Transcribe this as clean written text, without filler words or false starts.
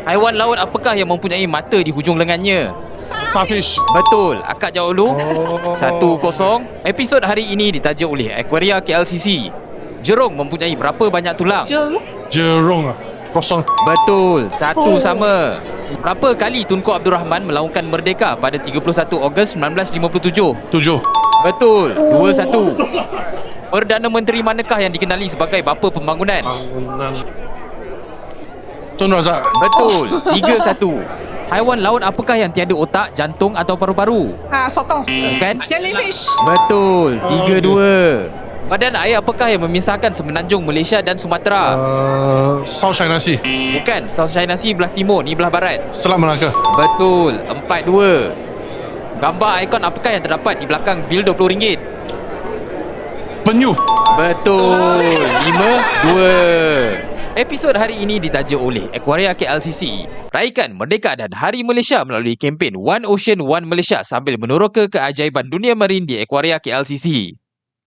Haiwan laut apakah yang mempunyai mata di hujung lengannya? Starfish. Betul. Akak jawab dulu. 1-0. Episod hari ini ditaja oleh Aquaria KLCC. Jerung mempunyai berapa banyak tulang? Jerung ah. Kosong. Betul. 1 sama. Berapa kali Tunku Abdul Rahman melaungkan merdeka pada 31 Ogos 1957? 7. Betul. 2-1. Perdana Menteri manakah yang dikenali sebagai bapa pembangunan? Bangunan. Tun Razak. Betul. 3-1. Haiwan laut apakah yang tiada otak, jantung atau paru-paru? Sotong. Bukan? Jellyfish. Betul. 3-2. Badan air apakah yang memisahkan semenanjung Malaysia dan Sumatera? South China Sea. Bukan. South China Sea belah timur, ni belah barat. Selat Melaka. Betul. 4-2. Gambar ikon apakah yang terdapat di belakang bil RM20? Penyu. Betul. 5-2. Episod hari ini ditaja oleh Aquaria KLCC. Raikan Merdeka dan Hari Malaysia melalui kempen One Ocean One Malaysia sambil meneroka keajaiban dunia marin di Aquaria KLCC.